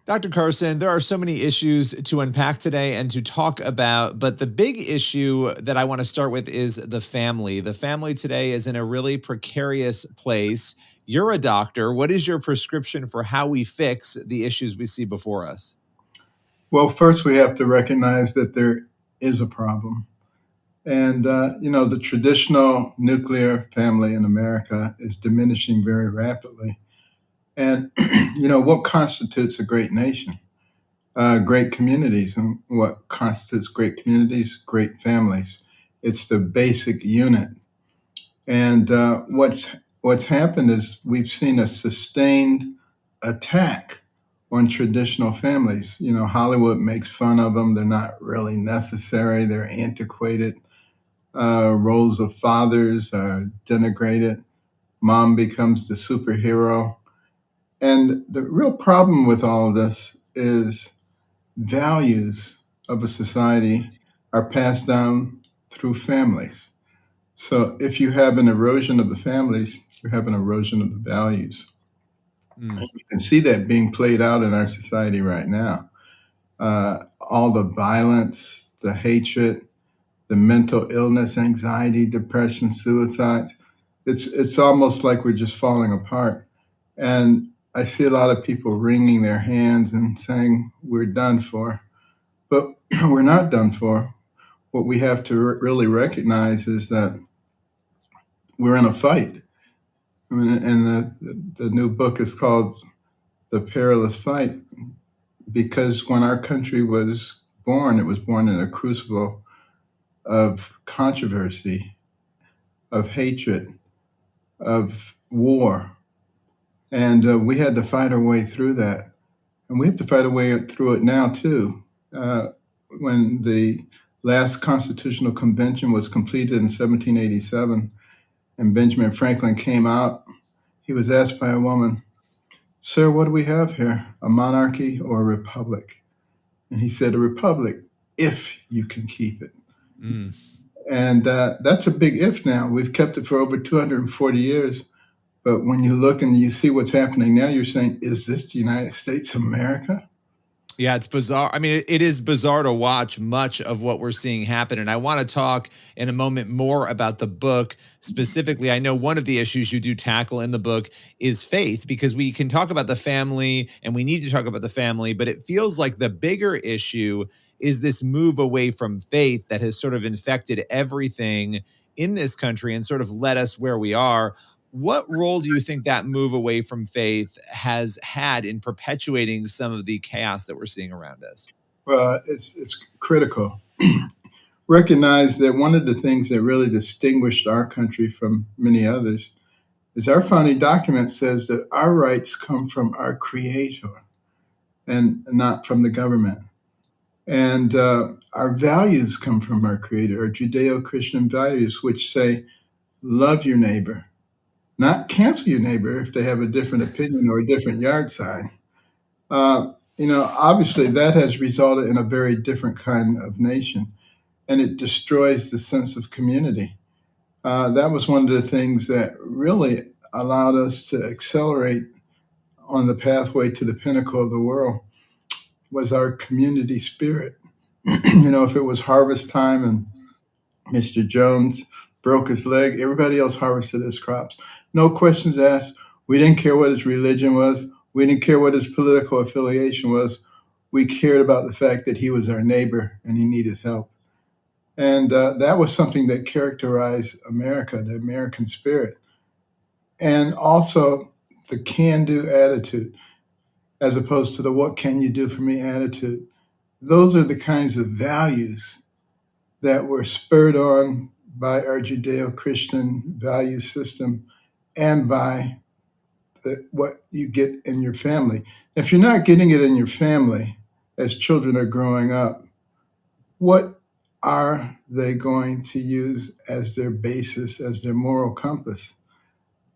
Dr. Carson, there are so many issues to unpack today and to talk about, but the big issue that I want to start with is the family. The family today is in a really precarious place. You're a doctor. What is your prescription for how we fix the issues we see before us? Well, first we have to recognize that there is a problem. And, the traditional nuclear family in America is diminishing very rapidly. And, what constitutes a great nation? Great communities. And what constitutes great communities? Great families. It's the basic unit. And what's happened is we've seen a sustained attack on traditional families. Hollywood makes fun of them. They're not really necessary. They're antiquated. Roles of fathers are denigrated. Mom becomes the superhero. And the real problem with all of this is values of a society are passed down through families. So if you have an erosion of the families, you have an erosion of the values. Mm. And you can see that being played out in our society right now. All the violence, the hatred, the mental illness, anxiety, depression, suicides. It's almost like we're just falling apart. And I see a lot of people wringing their hands and saying, we're done for. But we're not done for. What we have to really recognize is that we're in a fight. I mean, and the new book is called The Perilous Fight because when our country was born, it was born in a crucible of controversy, of hatred, of war. And we had to fight our way through that. And we have to fight our way through it now, too. Uh, when the last Constitutional Convention was completed in 1787 and Benjamin Franklin came out, he was asked by a woman, "Sir, what do we have here, a monarchy or a republic?" And he said, "A republic, if you can keep it." Mm. And that's a big if now. We've kept it for over 240 years. But when you look and you see what's happening now, you're saying, is this the United States of America? Yeah, it's bizarre. I mean, it is bizarre to watch much of what we're seeing happen. And I want to talk in a moment more about the book specifically. I know one of the issues you do tackle in the book is faith, because we can talk about the family and we need to talk about the family, but it feels like the bigger issue is this move away from faith that has sort of infected everything in this country and sort of led us where we are. What role do you think that move away from faith has had in perpetuating some of the chaos that we're seeing around us? Well, it's critical. Recognize that one of the things that really distinguished our country from many others is our founding document says that our rights come from our Creator and not from the government. And our values come from our Creator, our Judeo Christian values, which say, love your neighbor, not cancel your neighbor if they have a different opinion or a different yard sign. Obviously, that has resulted in a very different kind of nation, and it destroys the sense of community. That was one of the things that really allowed us to accelerate on the pathway to the pinnacle of the world was our community spirit. If it was harvest time and Mr. Jones broke his leg, everybody else harvested his crops. No questions asked. We didn't care what his religion was. We didn't care what his political affiliation was. We cared about the fact that he was our neighbor and he needed help. And that was something that characterized America, the American spirit. And also the can do attitude, as opposed to the what can you do for me attitude. Those are the kinds of values that were spurred on by our Judeo Christian value system and by what you get in your family. If you're not getting it in your family as children are growing up, what are they going to use as their basis, as their moral compass?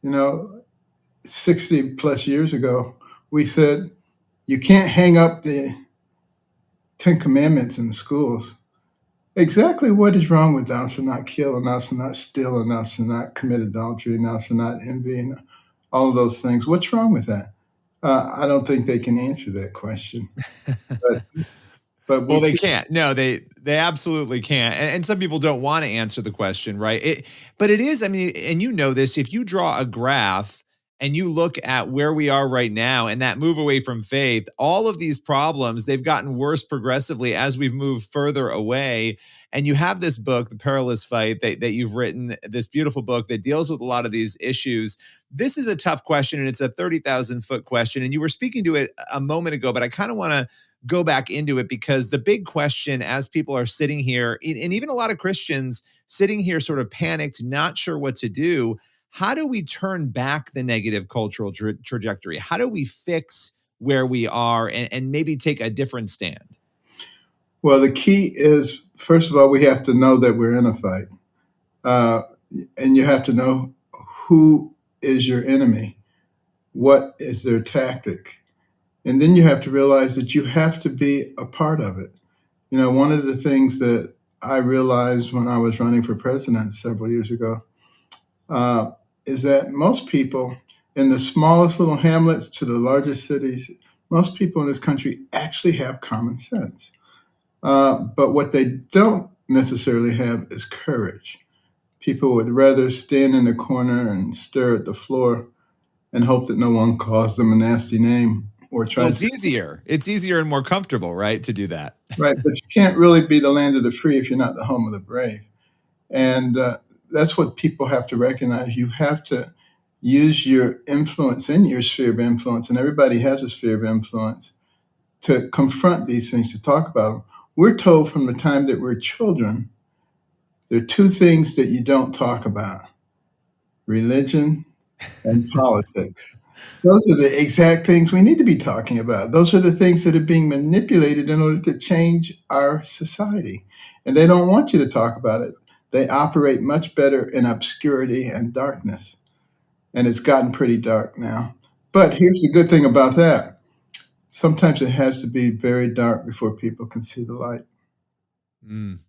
You know, 60 plus years ago, we said you can't hang up the Ten Commandments in the schools. Exactly what is wrong with thou shalt not kill, and thou shalt not steal, and thou shalt not commit adultery, and thou shalt not envy, and all of those things? What's wrong with that? I don't think they can answer that question, but Well, we they see. can't. No, they absolutely can't. And some people don't want to answer the question, right? But it is, I mean, and you know this, if you draw a graph and you look at where we are right now and that move away from faith, all of these problems, they've gotten worse progressively as we've moved further away. And you have this book, The Perilous Fight, that you've written, this beautiful book that deals with a lot of these issues. This is a tough question and it's a 30,000-foot question. And you were speaking to it a moment ago, but I kind of want to go back into it because the big question as people are sitting here, and even a lot of Christians sitting here sort of panicked, not sure what to do, how do we turn back the negative cultural trajectory? How do we fix where we are and maybe take a different stand? Well, the key is, first of all, we have to know that we're in a fight, uh, and you have to know who is your enemy, what is their tactic, and then you have to realize that you have to be a part of it. You know, one of the things that I realized when I was running for president several years ago uh, is that most people in the smallest little hamlets to the largest cities, most people in this country actually have common sense. But what they don't necessarily have is courage. People would rather stand in the corner and stare at the floor and hope that no one calls them a nasty name or Well, tries it's to. easier. It's easier and more comfortable, right, to do that. Right, but you can't really be the land of the free if you're not the home of the brave. And that's what people have to recognize. You have to use your influence in your sphere of influence, and everybody has a sphere of influence, to confront these things, to talk about them. We're told from the time that we're children, there are two things that you don't talk about: religion and politics. Those are the exact things we need to be talking about. Those are the things that are being manipulated in order to change our society. And they don't want you to talk about it. They operate much better in obscurity and darkness. And it's gotten pretty dark now. But here's the good thing about that: sometimes it has to be very dark before people can see the light. Mm.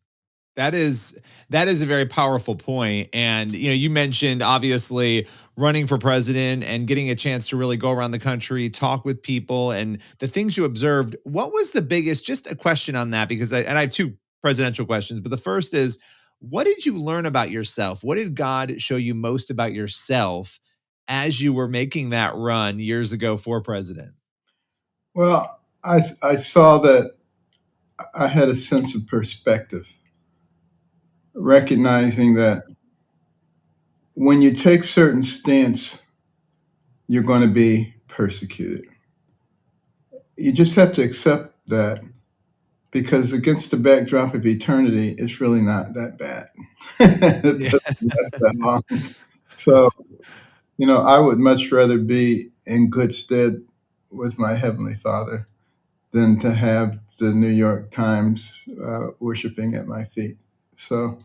That is that is a very powerful point. And you mentioned obviously running for president and getting a chance to really go around the country, talk with people, and the things you observed. What was the biggest? Just a question on that because I have two presidential questions, but the first is, what did you learn about yourself? What did God show you most about yourself as you were making that run years ago for president? Well, I saw that I had a sense of perspective, recognizing that when you take certain stance, you're going to be persecuted. You just have to accept that, because against the backdrop of eternity, it's really not that bad. It Yeah. doesn't last that long. So, I would much rather be in good stead with my Heavenly Father than to have the New York Times worshiping at my feet. So,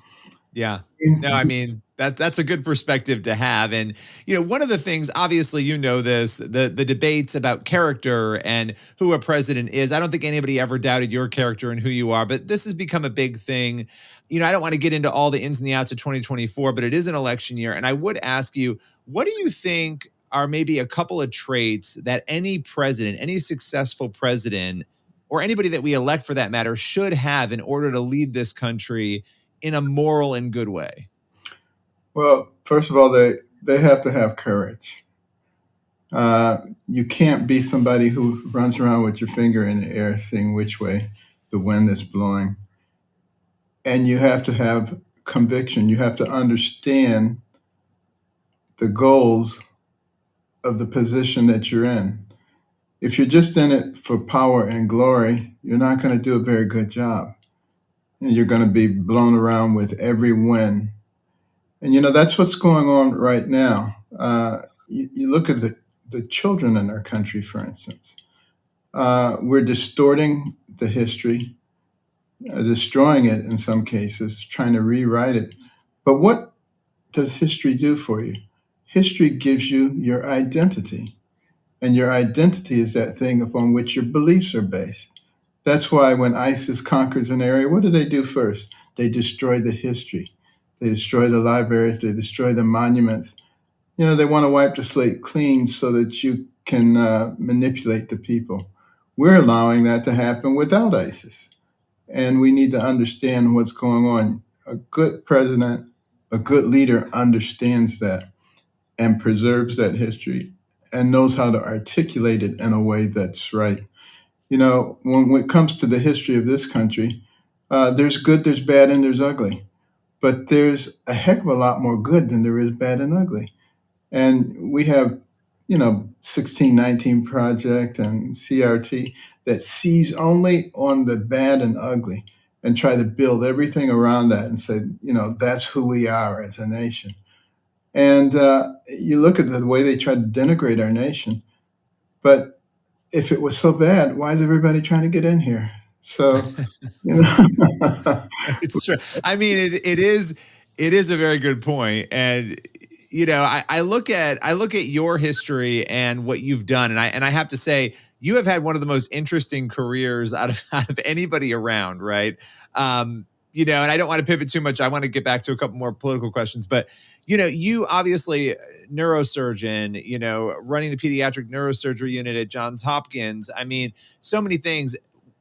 Yeah. No, I mean, that's a good perspective to have. And one of the things, obviously, this, the debates about character and who a president is. I don't think anybody ever doubted your character and who you are, but this has become a big thing. I don't want to get into all the ins and the outs of 2024, but it is an election year. And I would ask you, what do you think are maybe a couple of traits that any president, any successful president, or anybody that we elect for that matter should have in order to lead this country in a moral and good way? well, first of all, they have to have courage. Uh, you can't be somebody who runs around with your finger in the air, seeing which way the wind is blowing. And you have to have conviction. You have to understand the goals of the position that you're in. If you're just in it for power and glory, you're not going to do a very good job. And you're going to be blown around with every wind. And that's what's going on right now. You look at the children in our country, for instance. We're distorting the history, destroying it in some cases, trying to rewrite it. But what does history do for you? History gives you your identity. And your identity is that thing upon which your beliefs are based. That's why when ISIS conquers an area, what do they do first? They destroy the history. They destroy the libraries. They destroy the monuments. They want to wipe the slate clean so that you can manipulate the people. We're allowing that to happen without ISIS. And we need to understand what's going on. A good president, a good leader understands that and preserves that history and knows how to articulate it in a way that's right. You know, when it comes to the history of this country, there's good, there's bad, and there's ugly. But there's a heck of a lot more good than there is bad and ugly. And we have, 1619 Project and CRT that sees only on the bad and ugly and try to build everything around that and say, that's who we are as a nation. And you look at the way they try to denigrate our nation. But if it was so bad, why is everybody trying to get in here? So, you know, It's true. I mean, it is a very good point. And I look at your history and what you've done, and I have to say, you have had one of the most interesting careers out of out of anybody around, right? And I don't want to pivot too much. I want to get back to a couple more political questions, but you obviously neurosurgeon, running the pediatric neurosurgery unit at Johns Hopkins. I mean, so many things.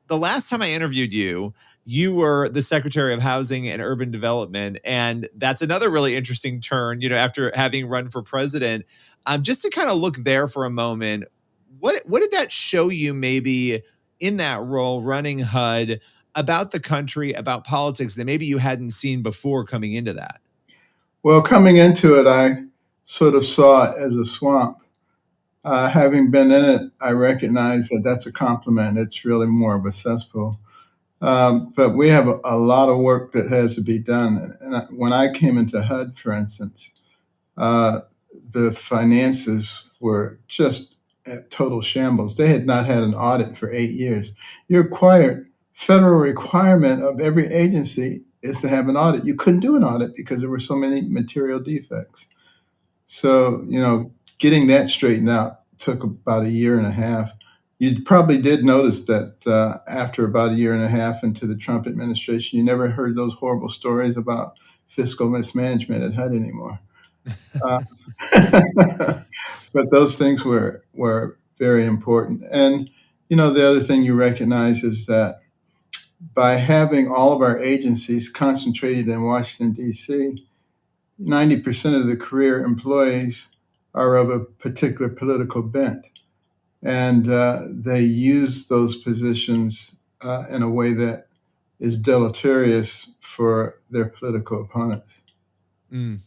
The last time I interviewed you, you were the Secretary of Housing and Urban Development. And that's another really interesting turn, after having run for president. Just to kind of look there for a moment, what did that show you maybe in that role running HUD about the country, about politics that maybe you hadn't seen before coming into that? well, coming into it, I sort of saw it as a swamp. Having been in it, I recognize that that's a compliment. It's really more of a cesspool. But we have a lot of work that has to be done. And when I came into HUD, for instance, uh, the finances were just at total shambles. They had not had an audit for 8 years. You're required, federal requirement of every agency is to have an audit. You couldn't do an audit because there were so many material defects. So, getting that straightened out took about a year and a half. You probably did notice that after about a year and a half into the Trump administration, you never heard those horrible stories about fiscal mismanagement at HUD anymore. Uh, but those things were very important. And the other thing you recognize is that by having all of our agencies concentrated in Washington D.C., 90% of the career employees are of a particular political bent, and they use those positions in a way that is deleterious for their political opponents. Mm.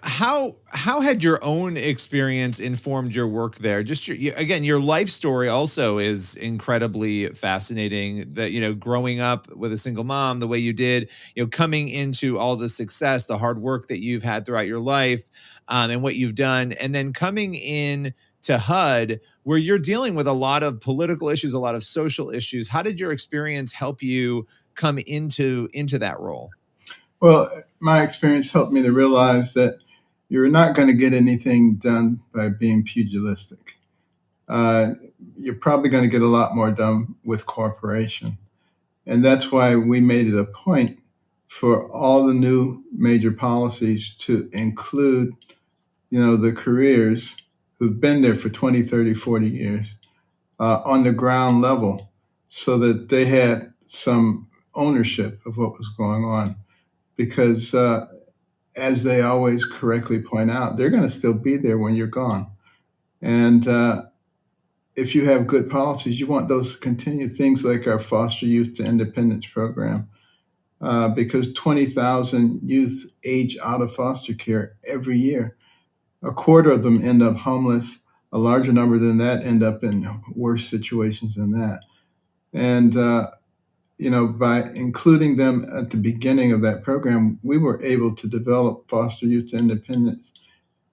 How had your own experience informed your work there? Just again, your life story also is incredibly fascinating. That growing up with a single mom, the way you did, coming into all the success, the hard work that you've had throughout your life, and what you've done, and then coming in to HUD, where you're dealing with a lot of political issues, a lot of social issues. How did your experience help you come into that role? Well, my experience helped me to realize that you're not going to get anything done by being pugilistic. Uh, you're probably going to get a lot more done with cooperation. And that's why we made it a point for all the new major policies to include, the careers who've been there for 20, 30, 40 years on the ground level so that they had some ownership of what was going on. Because as they always correctly point out, they're going to still be there when you're gone. And if you have good policies, you want those to continue. Things like our foster youth to independence program, because 20,000 youth age out of foster care every year. A quarter of them end up homeless. A larger number than that end up in worse situations than that. And by including them at the beginning of that program, we were able to develop foster youth to independence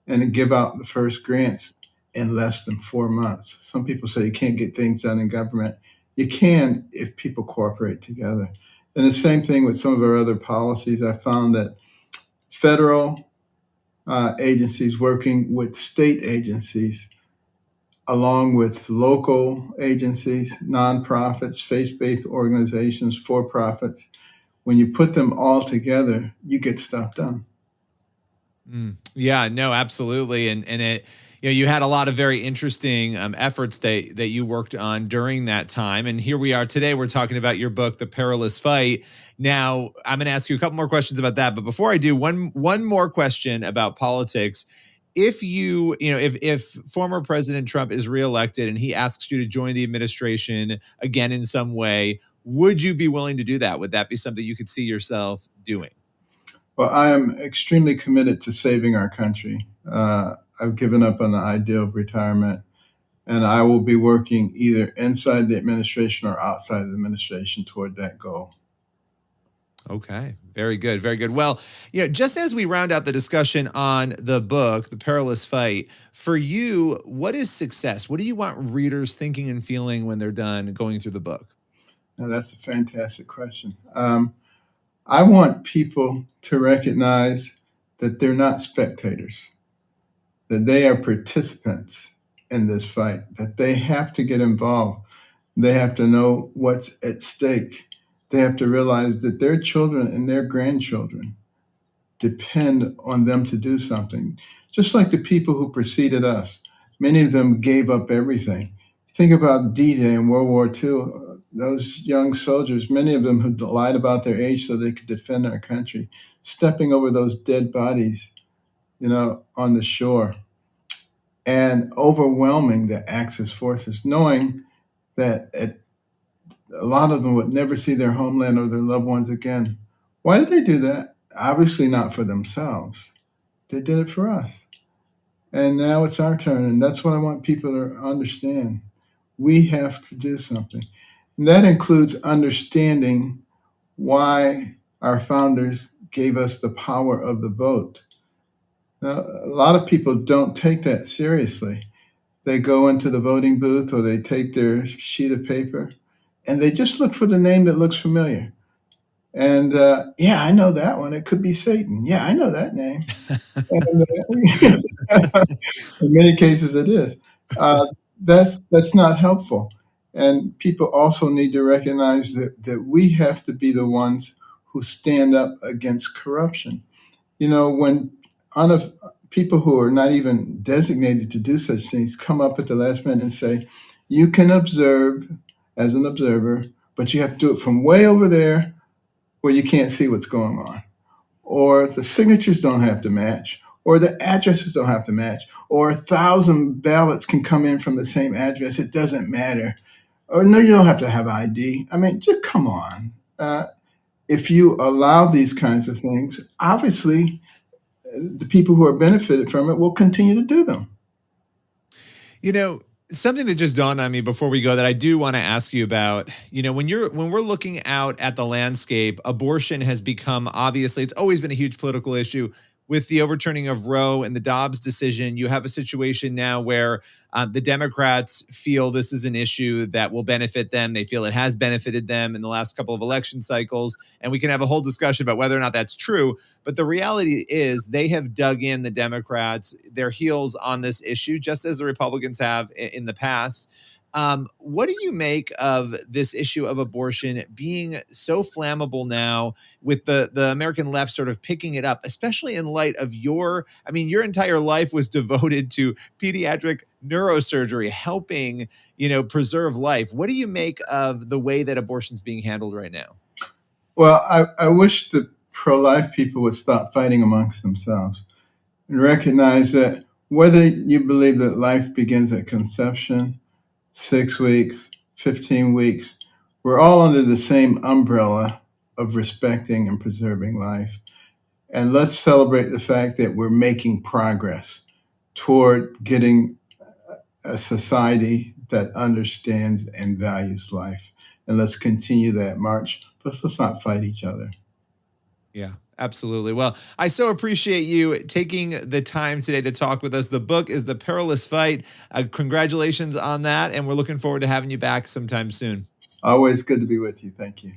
and give out the first grants in less than 4 months. Some people say you can't get things done in government. You can if people cooperate together. And the same thing with some of our other policies. I found that federal agencies working with state agencies, along with local agencies, nonprofits, faith based organizations, for profits, when you put them all together, you get stuff done. Yeah, no, absolutely. And it, you had a lot of very interesting efforts that you worked on during that time, and here we are today. We're talking about your book, The Perilous Fight. Now, I'm going to ask you a couple more questions about that, but before I do, one more question about politics. If if former President Trump is reelected and he asks you to join the administration again in some way, would you be willing to do that? Would that be something you could see yourself doing? Well, I am extremely committed to saving our country. I've given up on the idea of retirement, and I will be working either inside the administration or outside the administration toward that goal. Okay. Very good. Very good. Well, just as we round out the discussion on the book, The Perilous Fight, for you, what is success? What do you want readers thinking and feeling when they're done going through the book? Now, that's a fantastic question. I want people to recognize that they're not spectators, that they are participants in this fight, that they have to get involved. They have to know what's at stake. They have to realize that their children and their grandchildren depend on them to do something. Just like the people who preceded us, many of them gave up everything. Think about D-Day in World War II. Those young soldiers, many of them who lied about their age so they could defend our country, stepping over those dead bodies, on the shore, and overwhelming the Axis forces, knowing that a lot of them would never see their homeland or their loved ones again. Why did they do that? Obviously not for themselves. They did it for us. And now it's our turn. And that's what I want people to understand. We have to do something. And that includes understanding why our founders gave us the power of the vote. Now, a lot of people don't take that seriously. They go into the voting booth or they take their sheet of paper and they just look for the name that looks familiar. And yeah, I know that one. It could be Satan. Yeah, I know that name. And, in many cases, it is. That's not helpful. And people also need to recognize that we have to be the ones who stand up against corruption. When people who are not even designated to do such things come up at the last minute and say, you can observe as an observer, but you have to do it from way over there where you can't see what's going on. Or the signatures don't have to match, or the addresses don't have to match, or 1,000 ballots can come in from the same address. It doesn't matter. Or no, you don't have to have ID. I mean, just come on. If you allow these kinds of things, obviously the people who are benefited from it will continue to do them. Something that just dawned on me before we go that I do want to ask you about, when we're looking out at the landscape, abortion has become, obviously, it's always been a huge political issue. With the overturning of Roe and the Dobbs decision, you have a situation now where the Democrats feel this is an issue that will benefit them. They feel it has benefited them in the last couple of election cycles. And we can have a whole discussion about whether or not that's true. But the reality is they have dug in, the Democrats, their heels on this issue, just as the Republicans have in the past. What do you make of this issue of abortion being so flammable now, with the American left sort of picking it up, especially in light of your entire life was devoted to pediatric neurosurgery, helping, preserve life. What do you make of the way that abortion's being handled right now? Well, I wish the pro-life people would stop fighting amongst themselves and recognize that whether you believe that life begins at conception, 6 weeks, 15 weeks, we're all under the same umbrella of respecting and preserving life. And let's celebrate the fact that we're making progress toward getting a society that understands and values life. And let's continue that march, but let's not fight each other. Yeah, absolutely. Well, I so appreciate you taking the time today to talk with us. The book is The Perilous Fight. Congratulations on that. And we're looking forward to having you back sometime soon. Always good to be with you. Thank you.